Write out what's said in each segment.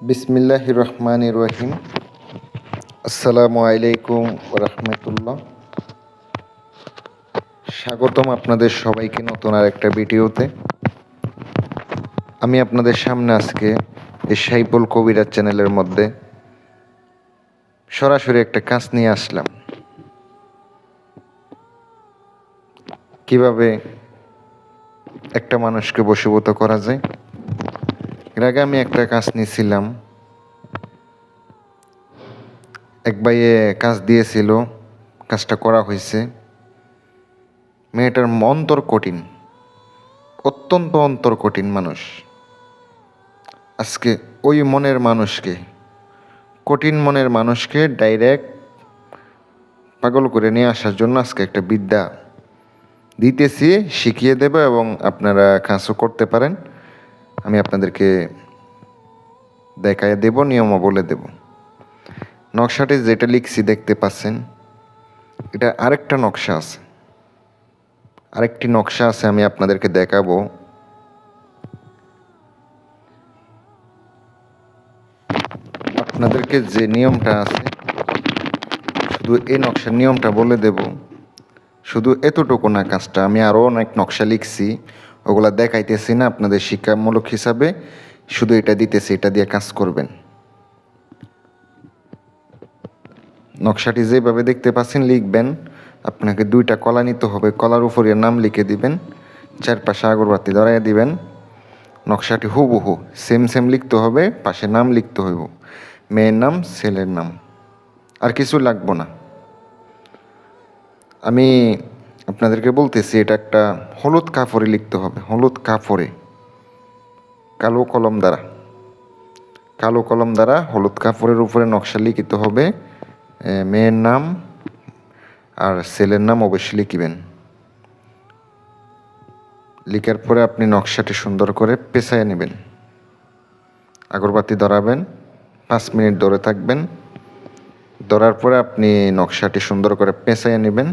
বিসমিল্লাহির রহমানির রহিম। আসসালামু আলাইকুম রহমতুল্লাহ। স্বাগতম আপনাদের সবাইকে নতুন আর একটা ভিডিওতে। আমি আপনাদের সামনে আজকে এই সাইফুল কবিরাজ চ্যানেলের মধ্যে সরাসরি একটা কাজ নিয়ে আসলাম। কিভাবে একটা মানুষকে বশীভূত করা যায়। এর আগে আমি একটা কাজ নিয়েছিলাম, এক ভাইয়ে কাজ দিয়েছিল, কাজটা করা হয়েছে। মেয়েটার অন্তর কঠিন, অত্যন্ত অন্তর কঠিন মানুষ। আজকে ওই মনের মানুষকে, কঠিন মনের মানুষকে ডাইরেক্ট পাগল করে নিয়ে আসার জন্য আজকে একটা বিদ্যা দিতেছি, শিখিয়ে দেব এবং আপনারা কাজও করতে পারেন। আমি আপনাদেরকে দেখায় দেব, নিয়মও বলে দেব। নকশাটি যেটা লিখছি দেখতে পাচ্ছেন, এটা আরেকটা নকশা আছে, আরেকটি নকশা আছে, আমি আপনাদেরকে দেখাবো। আপনাদেরকে যে নিয়মটা আছে, শুধু এই নকশার নিয়মটা বলে দেব। শুধু এতটুকু না কাজটা, আমি আরও অনেক নকশা লিখছি, ওগুলা দেখাইতেছি না, আপনাদের শিক্ষামূলক হিসাবে শুধু এটা দিতেছি, এটা দিয়ে কাজ করবেন। নকশাটি যেভাবে দেখতে পাচ্ছেন লিখবেন। আপনাকে 2টা কলা নিতে হবে, কলার উপরে নাম লিখে দিবেন, চারপাশে আগরবাতি ধরাইয়া দিবেন। নকশাটি হুবহু সেম সেম লিখতে হবে, পাশে নাম লিখতে হইব, মেয়ের নাম, ছেলের নাম, আর কিছু লাগবো না। আমি আপনাদেরকে বলতেছি, এটা একটা হলুদ কাপড়ে লিখতে হবে, হলুদ কাপড়ে, কালো কলম দ্বারা, কালো কলম দ্বারা হলুদ কাপড়ের উপরে নকশা লিখিতে হবে। মেয়ের নাম আর ছেলের নাম অবশ্যই লিখিবেন। লিখার পরে আপনি নকশাটি সুন্দর করে পেঁচাইয়া নেবেন, আগরবাতি ধরাবেন, 5 মিনিট ধরে থাকবেন। ধরার পরে আপনি নকশাটি সুন্দর করে পেঁচাইয়া নেবেন।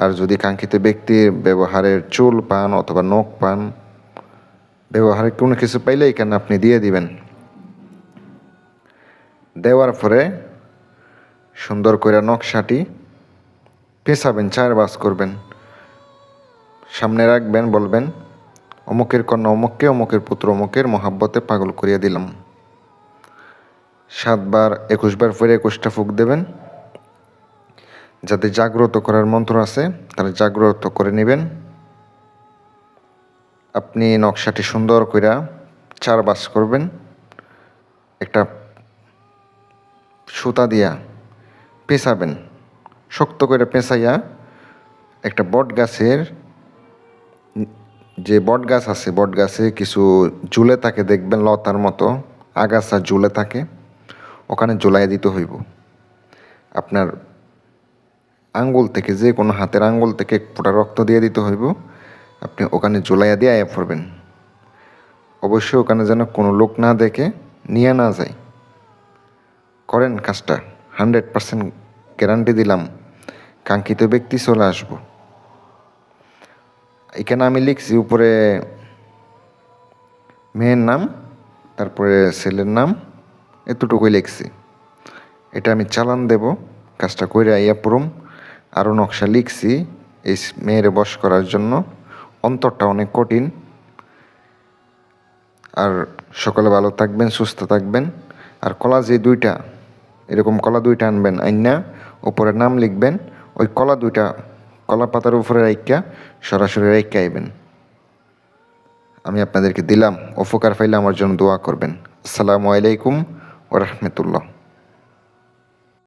আর যদি কাঙ্ক্ষিত ব্যক্তির ব্যবহারের চুল পান অথবা নখ পান, ব্যবহারের কোনো কিছু পাইলে এখানে আপনি দিয়ে দিবেন। দেওয়ার পরে সুন্দর করে নকশাটি পেঁচাবেন, 4 ভাঁজ করবেন, সামনে রাখবেন, বলবেন অমুকের কন্যা অমুককে, অমুকের পুত্র অমুকের মহাব্বতে পাগল করিয়া দিলাম। 7 বার 21 বার পরে 21টা ফুঁক দেবেন। যাতে জাগ্রত করার মন্ত্র আছে তাহলে জাগ্রত করে নেবেন। আপনি নকশাটি সুন্দর করে 4 ভাঁজ করবেন, একটা সুতা দিয়া পেঁচাবেন, শক্ত করে পেঁচাইয়া একটা বট গাছের, যে বট গাছ আছে, বট গাছে কিছু ঝুলে থাকে দেখবেন, লতার মতো আগাছা ঝুলে থাকে, ওখানে ঝুলাই দিতে হইব। আপনার আঙ্গুল থেকে, যে কোনো হাতের আঙ্গুল থেকে এক ফোঁটা রক্ত দিয়ে দিতে হইব। আপনি ওখানে ঝুলাইয়া দিয়ে আয়া পড়বেন। অবশ্যই ওখানে যেন কোনো লোক না দেখে, নিয়ে না যায়। করেন কাজটা, 100% গ্যারান্টি দিলাম, কাঙ্ক্ষিত ব্যক্তি চলে আসব। এখানে আমি লিখছি উপরে মেয়ের নাম, তারপরে ছেলের নাম, এতটুকুই লিখছি। এটা আমি চালান দেব, কাজটা করে আইয়া পড়ুম। আরও নকশা লিখছি এই মেয়েরে বশ করার জন্য। অন্তরটা অনেক কঠিন। আর সকলে ভালো থাকবেন, সুস্থ থাকবেন। আর কলা যে 2টা, এরকম কলা 2টা আনবেন, আইনা উপরে নাম লিখবেন, ওই কলা 2টা কলা পাতার উপরে রাইখা সরাসরি রাইখা আইবেন। আমি আপনাদেরকে দিলাম, উপকার পাইলে আমার জন্য দোয়া করবেন। আসসালামু আলাইকুম ওয়া রাহমাতুল্লাহ।